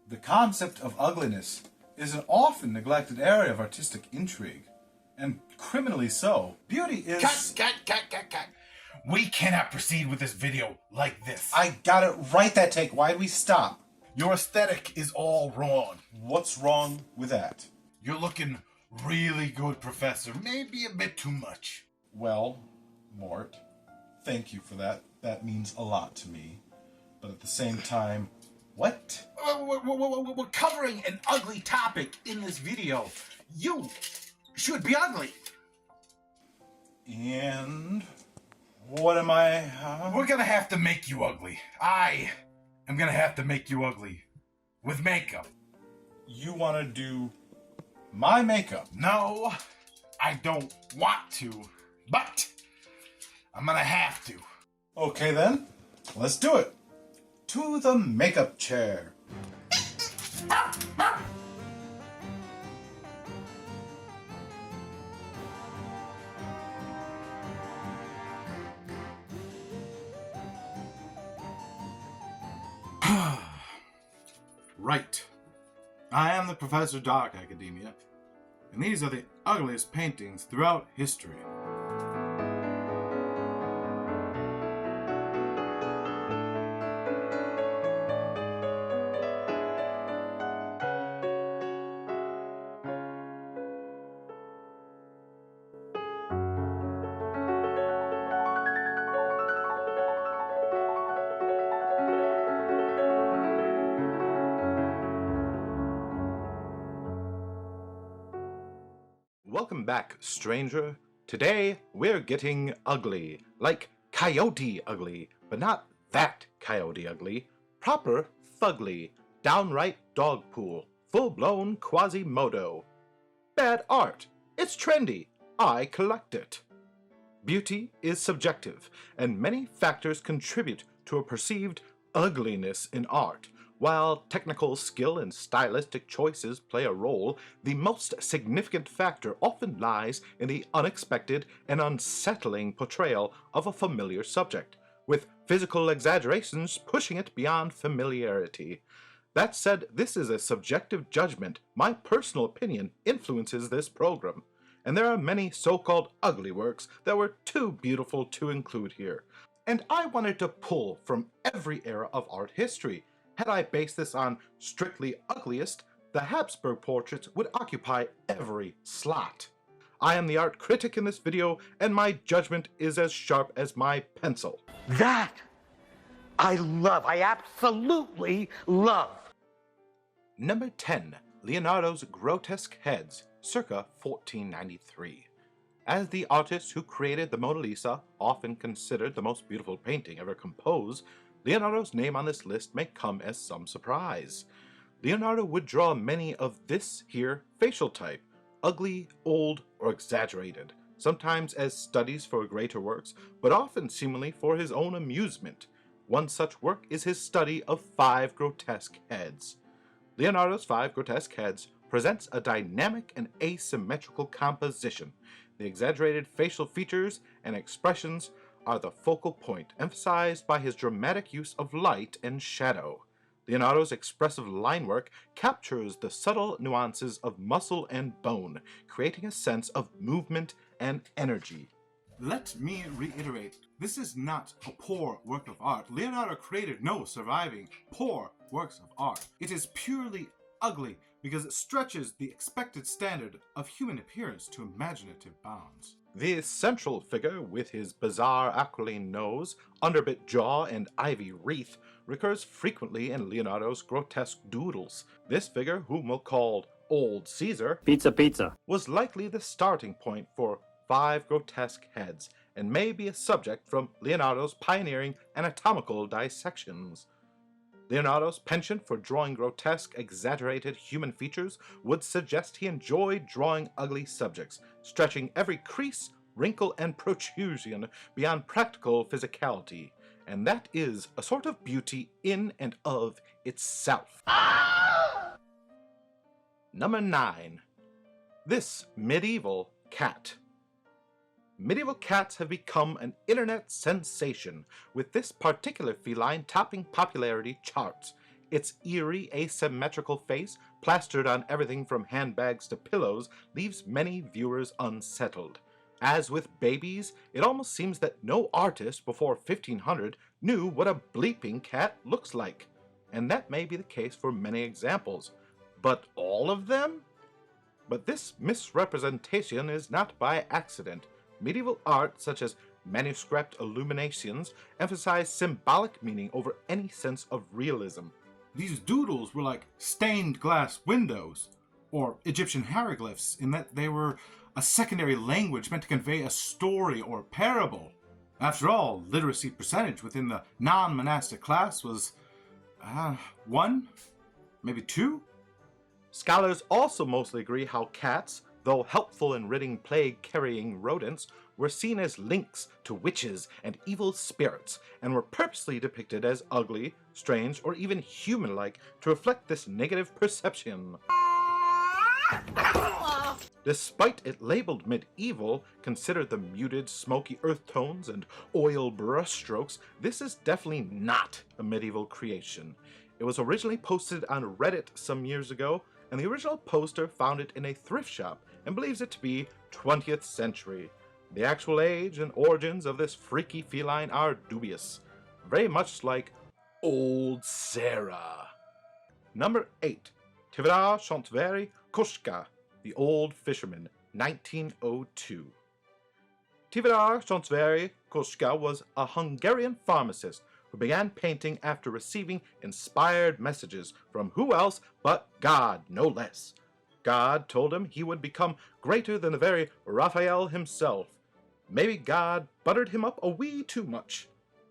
The concept of ugliness is an often neglected area of artistic intrigue, and criminally so. Beauty is... Cut. We cannot proceed with this video like this. I got it right that take. Why'd we stop? Your aesthetic is all wrong. What's wrong with that? You're looking really good, Professor. Maybe a bit too much. Well, Mort, thank you for that. That means a lot to me. But at the same time, what? We're covering an ugly topic in this video. You should be ugly. And what am I? We're gonna have to make you ugly. I am gonna have to make you ugly. With makeup. You want to do my makeup? No, I don't want to. But I'm gonna have to. Okay then, let's do it. To the makeup chair. Right. I am the Professor Dark Academia, and these are the ugliest paintings throughout history. Welcome back, stranger. Today, we're getting ugly. Like coyote ugly, but not that coyote ugly. Proper fugly. Downright dog pool. Full-blown Quasimodo. Bad art. It's trendy. I collect it. Beauty is subjective, and many factors contribute to a perceived ugliness in art. While technical skill and stylistic choices play a role, the most significant factor often lies in the unexpected and unsettling portrayal of a familiar subject, with physical exaggerations pushing it beyond familiarity. That said, this is a subjective judgment. My personal opinion influences this program, and there are many so-called ugly works that were too beautiful to include here. And I wanted to pull from every era of art history. Had I based this on strictly ugliest, the Habsburg portraits would occupy every slot. I am the art critic in this video, and my judgment is as sharp as my pencil. That I love. I absolutely love. Number 10. Leonardo's Grotesque Heads, circa 1493. As the artist who created the Mona Lisa, often considered the most beautiful painting ever composed, Leonardo's name on this list may come as some surprise. Leonardo would draw many of this here facial type, ugly, old, or exaggerated, sometimes as studies for greater works, but often seemingly for his own amusement. One such work is his study of 5 grotesque heads. Leonardo's 5 grotesque heads presents a dynamic and asymmetrical composition. The exaggerated facial features and expressions are the focal point, emphasized by his dramatic use of light and shadow. Leonardo's expressive line work captures the subtle nuances of muscle and bone, creating a sense of movement and energy. Let me reiterate, this is not a poor work of art. Leonardo created no surviving poor works of art. It is purely ugly because it stretches the expected standard of human appearance to imaginative bounds. The central figure, with his bizarre aquiline nose, underbit jaw, and ivy wreath, recurs frequently in Leonardo's grotesque doodles. This figure, whom we'll call Old Caesar, Pizza. was likely the starting point for 5 grotesque heads, and may be a subject from Leonardo's pioneering anatomical dissections. Leonardo's penchant for drawing grotesque, exaggerated human features would suggest he enjoyed drawing ugly subjects, stretching every crease, wrinkle, and protrusion beyond practical physicality, and that is a sort of beauty in and of itself. Number 9. This medieval cat. Medieval cats have become an internet sensation, with this particular feline topping popularity charts. Its eerie, asymmetrical face, plastered on everything from handbags to pillows, leaves many viewers unsettled. As with babies, it almost seems that no artist before 1500 knew what a bleeping cat looks like. And that may be the case for many examples. But all of them? But this misrepresentation is not by accident. Medieval art, such as manuscript illuminations, emphasize symbolic meaning over any sense of realism. These doodles were like stained glass windows, or Egyptian hieroglyphs, in that they were a secondary language meant to convey a story or parable. After all, literacy percentage within the non-monastic class was 1, maybe 2. Scholars also mostly agree how cats, though helpful in ridding plague-carrying rodents, were seen as links to witches and evil spirits, and were purposely depicted as ugly, strange, or even human-like to reflect this negative perception. Despite it labeled medieval, considered the muted, smoky earth tones and oil brushstrokes, this is definitely not a medieval creation. It was originally posted on Reddit some years ago, and the original poster found it in a thrift shop and believes it to be 20th century. The actual age and origins of this freaky feline are dubious, very much like Old Sarah. Number 8. Tvera Chantveri Koshka, The Old Fisherman, 1902. Tvera Chantveri Koshka was a Hungarian pharmacist who began painting after receiving inspired messages from who else but God, no less. God told him he would become greater than the very Raphael himself. Maybe God buttered him up a wee too much.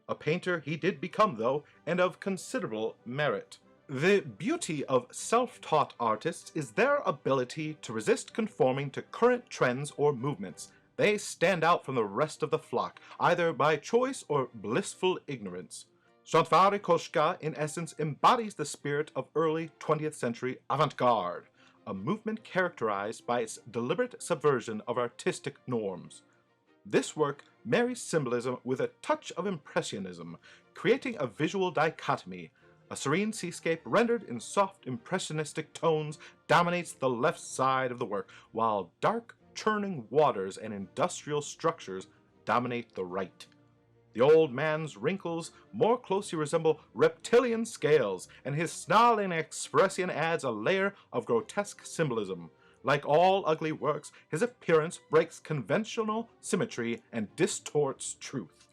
A painter he did become, though, and of considerable merit. The beauty of self-taught artists is their ability to resist conforming to current trends or movements. They stand out from the rest of the flock, either by choice or blissful ignorance. Chantveri Koshka, in essence, embodies the spirit of early 20th century avant-garde, a movement characterized by its deliberate subversion of artistic norms. This work marries symbolism with a touch of impressionism, creating a visual dichotomy. A serene seascape rendered in soft impressionistic tones dominates the left side of the work, while dark, churning waters and industrial structures dominate the right. The old man's wrinkles more closely resemble reptilian scales, and his snarling expression adds a layer of grotesque symbolism. Like all ugly works, his appearance breaks conventional symmetry and distorts truth.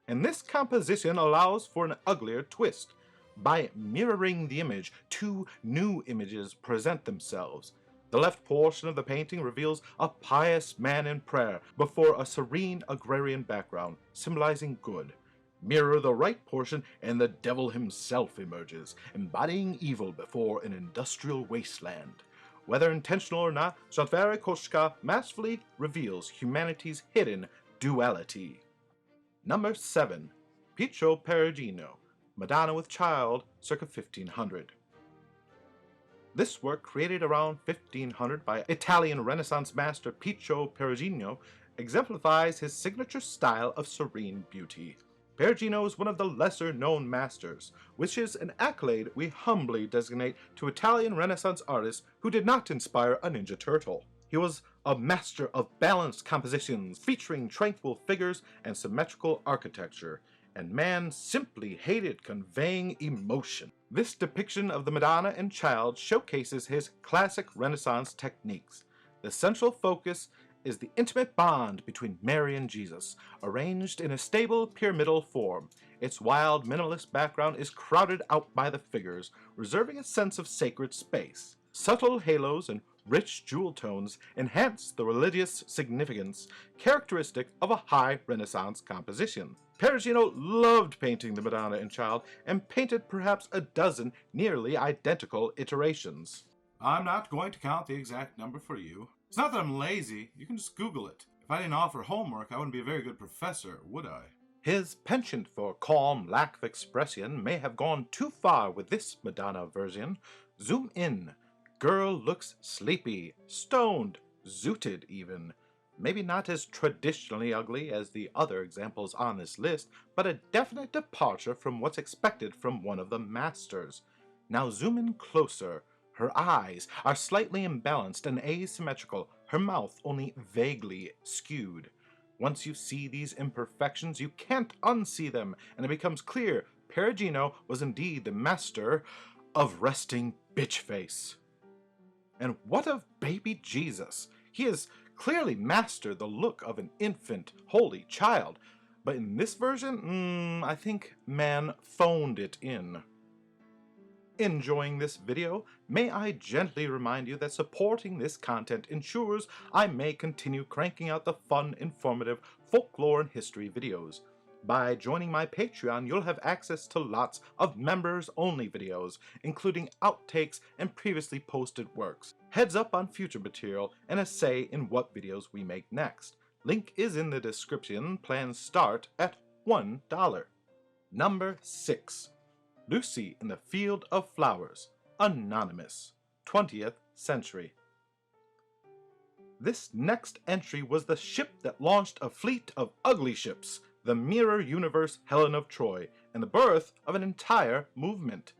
And this composition allows for an uglier twist. By mirroring the image, two new images present themselves. The left portion of the painting reveals a pious man in prayer before a serene agrarian background, symbolizing good. Mirror the right portion, and the devil himself emerges, embodying evil before an industrial wasteland. Whether intentional or not, Chantveri Koshka masterfully reveals humanity's hidden duality. Number 7. Pietro Perugino, Madonna with Child, circa 1500. This work, created around 1500 by Italian Renaissance master Pietro Perugino, exemplifies his signature style of serene beauty. Perugino is one of the lesser-known masters, which is an accolade we humbly designate to Italian Renaissance artists who did not inspire a Ninja Turtle. He was a master of balanced compositions featuring tranquil figures and symmetrical architecture, and man simply hated conveying emotion. This depiction of the Madonna and Child showcases his classic Renaissance techniques. The central focus is the intimate bond between Mary and Jesus, arranged in a stable pyramidal form. Its wild, minimalist background is crowded out by the figures, reserving a sense of sacred space. Subtle halos and rich jewel tones enhance the religious significance characteristic of a high Renaissance composition. Perugino loved painting the Madonna and Child, and painted perhaps a dozen nearly identical iterations. I'm not going to count the exact number for you. It's not that I'm lazy, you can just Google it. If I didn't offer homework, I wouldn't be a very good professor, would I? His penchant for calm lack of expression may have gone too far with this Madonna version. Zoom in. Girl looks sleepy, stoned, zooted even. Maybe not as traditionally ugly as the other examples on this list, but a definite departure from what's expected from one of the masters. Now zoom in closer. Her eyes are slightly imbalanced and asymmetrical, her mouth only vaguely skewed. Once you see these imperfections, you can't unsee them, and it becomes clear Perugino was indeed the master of resting bitch face. And what of baby Jesus? He has clearly mastered the look of an infant, holy child, but in this version, I think man phoned it in. Enjoying this video? May I gently remind you that supporting this content ensures I may continue cranking out the fun, informative folklore and history videos. By joining my Patreon, you'll have access to lots of members-only videos, including outtakes and previously posted works, heads up on future material, and a say in what videos we make next. Link is in the description. Plans start at $1. Number 6. Lucy in the Field of Flowers. Anonymous. 20th century. This next entry was the ship that launched a fleet of ugly ships, the mirror universe Helen of Troy, and the birth of an entire movement.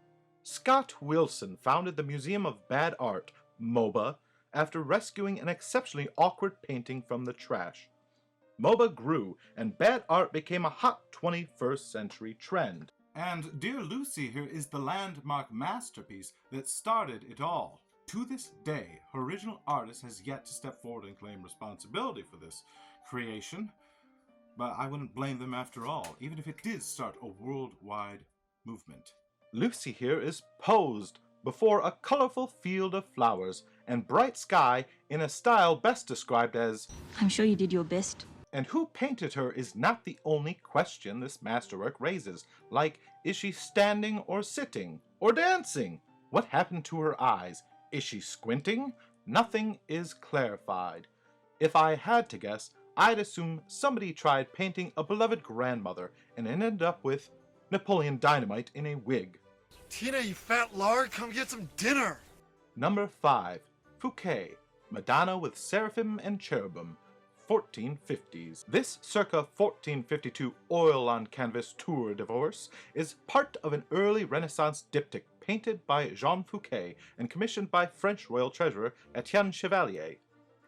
Scott Wilson founded the Museum of Bad Art, MOBA, after rescuing an exceptionally awkward painting from the trash. MOBA grew, and bad art became a hot 21st century trend. And Dear Lucy here is the landmark masterpiece that started it all. To this day, her original artist has yet to step forward and claim responsibility for this creation, but I wouldn't blame them after all, even if it did start a worldwide movement. Lucy here is posed before a colorful field of flowers and bright sky in a style best described as, I'm sure you did your best. and who painted her is not the only question this masterwork raises, like, is she standing or sitting or dancing? What happened to her eyes? Is she squinting? Nothing is clarified. If I had to guess, I'd assume somebody tried painting a beloved grandmother and ended up with Napoleon Dynamite in a wig. Tina, you fat lard, come get some dinner! Number 5. Fukquet Madonna with Seraphim and Cherubim. 1450s. This circa 1452 oil on canvas tour de force is part of an early Renaissance diptych painted by Jean Fukquet and commissioned by French royal treasurer Etienne Chevalier.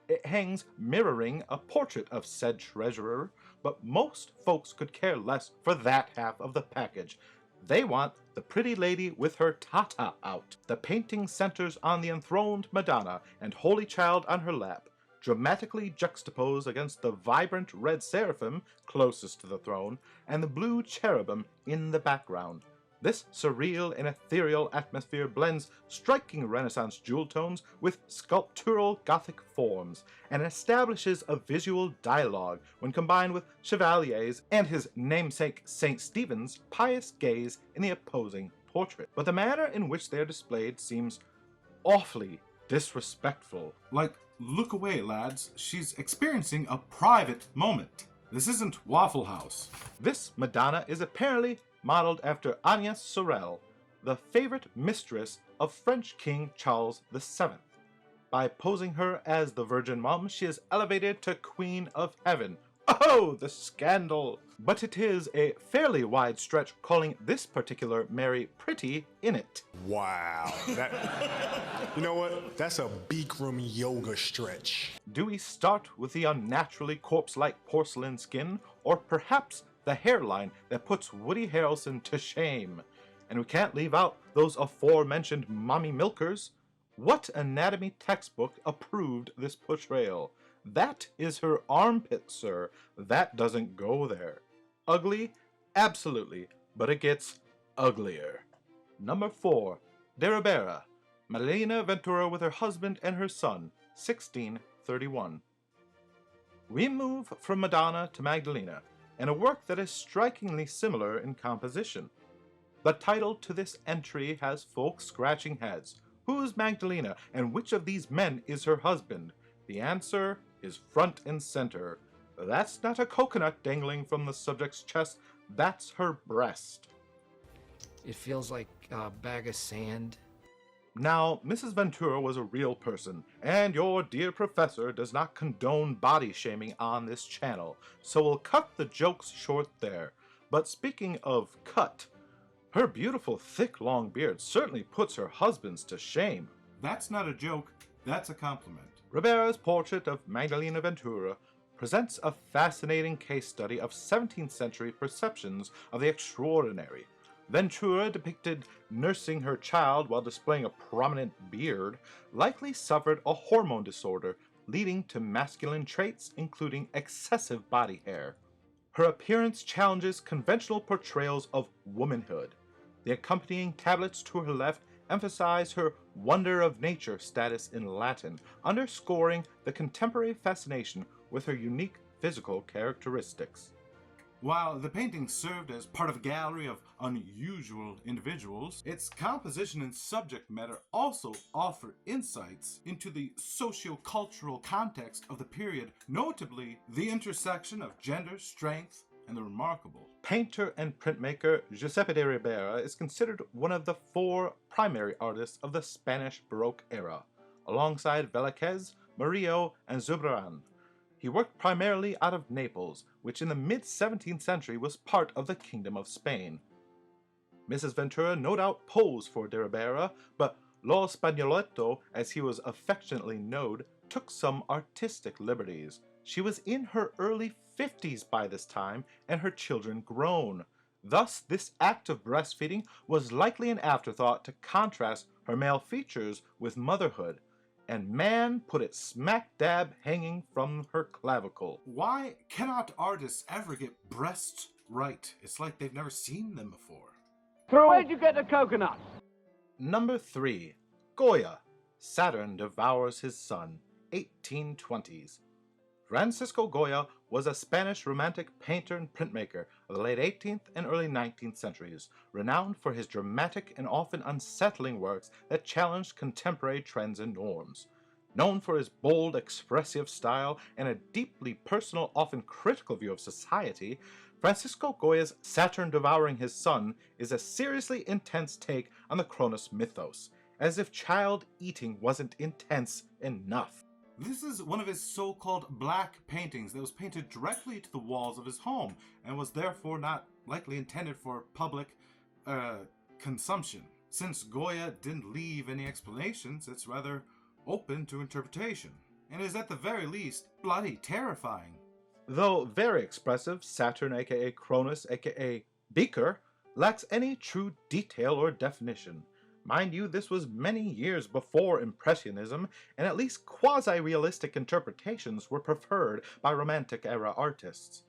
It hangs mirroring a portrait of said treasurer, but most folks could care less for that half of the package. They want the pretty lady with her tata out. The painting centers on the enthroned Madonna and Holy Child on her lap, dramatically juxtaposed against the vibrant red seraphim closest to the throne and the blue cherubim in the background. This surreal and ethereal atmosphere blends striking Renaissance jewel tones with sculptural Gothic forms and establishes a visual dialogue when combined with Chevalier's and his namesake St. Stephen's pious gaze in the opposing portrait. But the manner in which they are displayed seems awfully disrespectful. Like, look away, lads. She's experiencing a private moment. This isn't Waffle House. This Madonna is apparently modeled after Agnès Sorel, the favorite mistress of French King Charles VII. By posing her as the Virgin Mom, she is elevated to Queen of Heaven. Oh, the scandal! But it is a fairly wide stretch calling this particular Mary pretty in it. Wow. You know what? That's a Bikram yoga stretch. Do we start with the unnaturally corpse-like porcelain skin, or perhaps the hairline that puts Woody Harrelson to shame? And we can't leave out those aforementioned mommy milkers. What anatomy textbook approved this portrayal? That is her armpit, sir. That doesn't go there. Ugly? Absolutely. But it gets uglier. Number 4. Deribera. Magdalina Ventura with her husband and her son. 1631. We move from Madonna to Magdalena, and a work that is strikingly similar in composition. The title to this entry has folks scratching heads. Who's Magdalena, and which of these men is her husband? The answer is front and center. That's not a coconut dangling from the subject's chest, that's her breast. It feels like a bag of sand. Now, Mrs. Ventura was a real person, and your dear professor does not condone body shaming on this channel, so we'll cut the jokes short there. But speaking of cut, Her beautiful, thick, long beard certainly puts her husbands to shame. That's not a joke, that's a compliment. Ribera's portrait of Magdalena Ventura presents a fascinating case study of 17th century perceptions of the extraordinary. Ventura, depicted nursing her child while displaying a prominent beard, likely suffered a hormone disorder leading to masculine traits including excessive body hair. Her appearance challenges conventional portrayals of womanhood. The accompanying tablets to her left emphasize her wonder of nature status in Latin, underscoring the contemporary fascination with her unique physical characteristics. While the painting served as part of a gallery of unusual individuals, its composition and subject matter also offer insights into the socio-cultural context of the period, notably the intersection of gender, strength, and the remarkable. Painter and printmaker Giuseppe de Ribera is considered one of the 4 primary artists of the Spanish Baroque era, alongside Velázquez, Murillo, and Zurbarán. He worked primarily out of Naples, which in the mid-17th century was part of the Kingdom of Spain. Mrs. Ventura no doubt posed for de Ribera, but Lo Spagnoletto, as he was affectionately known, took some artistic liberties. She was in her early 50s by this time, and her children grown. Thus, this act of breastfeeding was likely an afterthought to contrast her male features with motherhood, and man put it smack dab hanging from her clavicle. Why cannot artists ever get breasts right? It's like they've never seen them before. Where'd you get the coconuts? Number 3. Goya. Saturn Devours His Son, 1820s. Francisco Goya was a Spanish romantic painter and printmaker of the late 18th and early 19th centuries, renowned for his dramatic and often unsettling works that challenged contemporary trends and norms. Known for his bold, expressive style and a deeply personal, often critical view of society, Francisco Goya's Saturn Devouring His Son is a seriously intense take on the Kronos mythos, as if child eating wasn't intense enough. This is one of his so-called black paintings that was painted directly to the walls of his home and was therefore not likely intended for public consumption. Since Goya didn't leave any explanations, it's rather open to interpretation, and is at the very least bloody terrifying. Though very expressive, Saturn aka Cronus aka Beaker lacks any true detail or definition. Mind you, this was many years before Impressionism, and at least quasi-realistic interpretations were preferred by Romantic-era artists.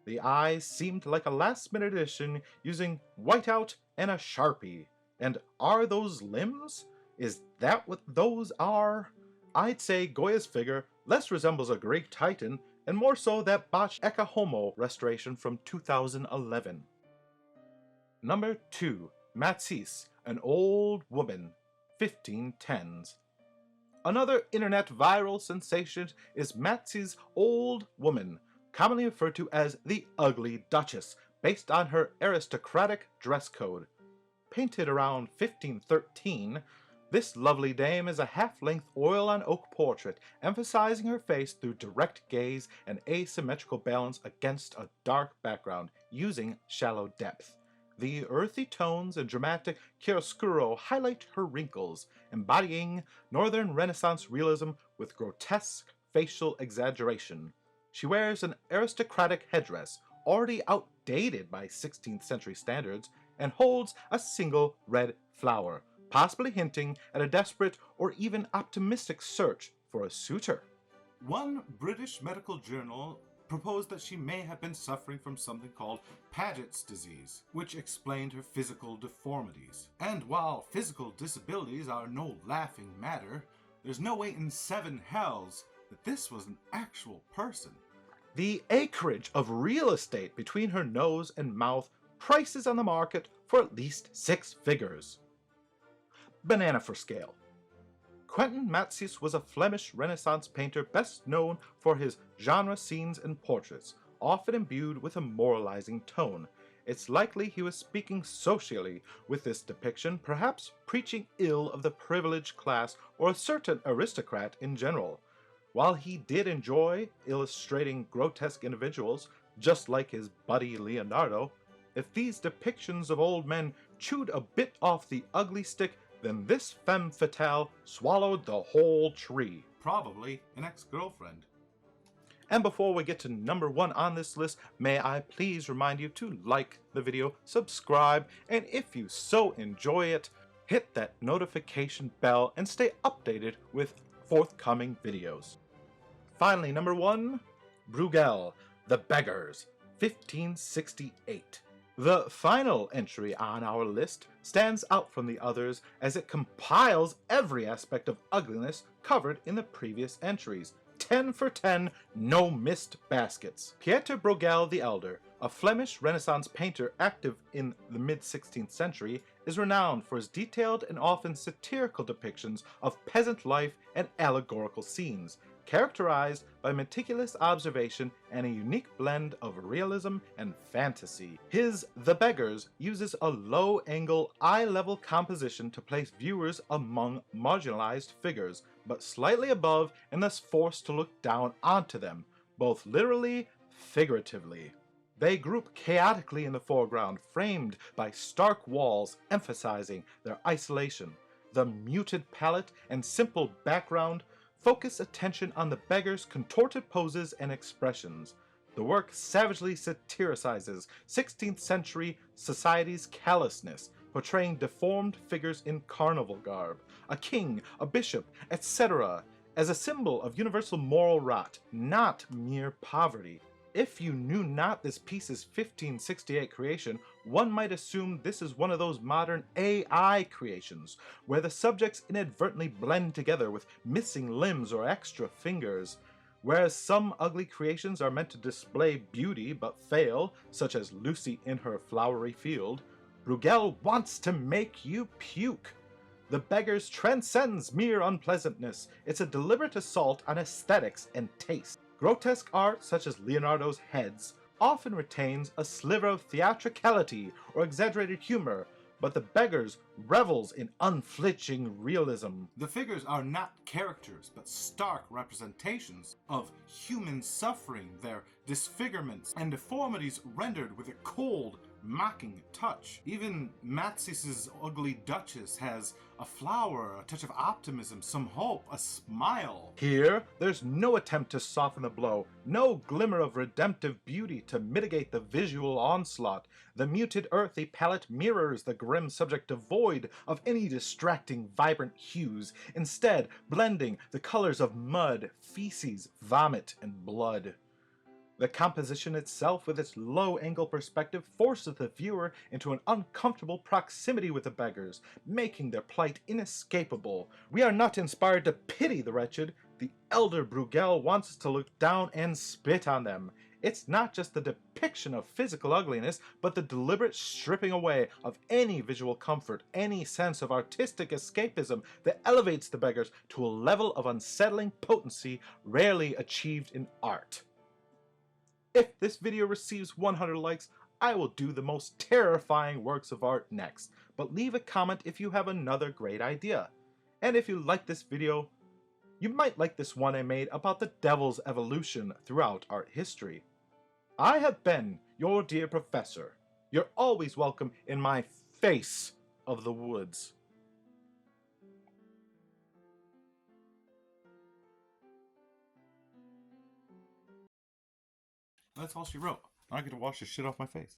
The eyes seemed like a last-minute addition using whiteout and a Sharpie. And are those limbs? Is that what those are? I'd say Goya's figure less resembles a Greek titan, and more so that botched Ecce Homo restoration from 2011. Number 2. Matsis An Old Woman, 1510s. Another internet viral sensation is Matsis Old Woman, commonly referred to as the Ugly Duchess, based on her aristocratic dress code. Painted around 1513, this lovely dame is a half-length oil-on-oak portrait, emphasizing her face through direct gaze and asymmetrical balance against a dark background, using shallow depth. The earthy tones and dramatic chiaroscuro highlight her wrinkles, embodying Northern Renaissance realism with grotesque facial exaggeration. She wears an aristocratic headdress, already outdated by 16th century standards, and holds a single red flower, possibly hinting at a desperate or even optimistic search for a suitor. One British medical journal proposed that she may have been suffering from something called Paget's disease, which explained her physical deformities. And while physical disabilities are no laughing matter, there's no way in 7 hells that this was an actual person. The acreage of real estate between her nose and mouth prices on the market for at least 6 figures. Banana for scale. Quentin Matsys was a Flemish Renaissance painter best known for his genre scenes and portraits, often imbued with a moralizing tone. It's likely he was speaking socially with this depiction, perhaps preaching ill of the privileged class or a certain aristocrat in general. While he did enjoy illustrating grotesque individuals, just like his buddy Leonardo, if these depictions of old men chewed a bit off the ugly stick, then this femme fatale swallowed the whole tree. Probably an ex-girlfriend. And before we get to number 1 on this list, may I please remind you to like the video, subscribe, and if you so enjoy it, hit that notification bell and stay updated with forthcoming videos. Finally, number 1, Bruegel The Beggars, 1568. The final entry on our list stands out from the others as it compiles every aspect of ugliness covered in the previous entries. 10 for 10, no missed baskets. Pieter Bruegel the Elder, a Flemish Renaissance painter active in the mid-16th century, is renowned for his detailed and often satirical depictions of peasant life and allegorical scenes, characterized by meticulous observation and a unique blend of realism and fantasy. His The Beggars uses a low-angle, eye-level composition to place viewers among marginalized figures, but slightly above and thus forced to look down onto them, both literally, figuratively. They group chaotically in the foreground, framed by stark walls emphasizing their isolation. The muted palette and simple background focus attention on the beggars' contorted poses and expressions. The work savagely satirizes 16th century society's callousness, portraying deformed figures in carnival garb, a king, a bishop, etc., as a symbol of universal moral rot, not mere poverty. If you knew not this piece's 1568 creation, one might assume this is one of those modern AI creations, where the subjects inadvertently blend together with missing limbs or extra fingers. Whereas some ugly creations are meant to display beauty but fail, such as Lucy in her flowery field, Bruegel wants to make you puke. The Beggars transcends mere unpleasantness. It's a deliberate assault on aesthetics and taste. Grotesque art, such as Leonardos' heads, often retains a sliver of theatricality or exaggerated humor, but The Beggars revels in unflinching realism. The figures are not characters, but stark representations of human suffering, their disfigurements and deformities rendered with a cold, mocking touch. Even Matsys' ugly Duchess has a flower, a touch of optimism, some hope, a smile. Here, there's no attempt to soften the blow, no glimmer of redemptive beauty to mitigate the visual onslaught. The muted earthy palette mirrors the grim subject devoid of any distracting, vibrant hues, instead blending the colors of mud, feces, vomit, and blood. The composition itself, with its low-angle perspective, forces the viewer into an uncomfortable proximity with the beggars, making their plight inescapable. We are not inspired to pity the wretched. The elder Bruegel wants us to look down and spit on them. It's not just the depiction of physical ugliness, but the deliberate stripping away of any visual comfort, any sense of artistic escapism that elevates the beggars to a level of unsettling potency rarely achieved in art. If this video receives 100 likes, I will do the most terrifying works of art next, but leave a comment if you have another great idea. And if you like this video, you might like this one I made about the devil's evolution throughout art history. I have been your dear professor. You're always welcome in my face of the woods. That's all she wrote. I get to wash the shit off my face.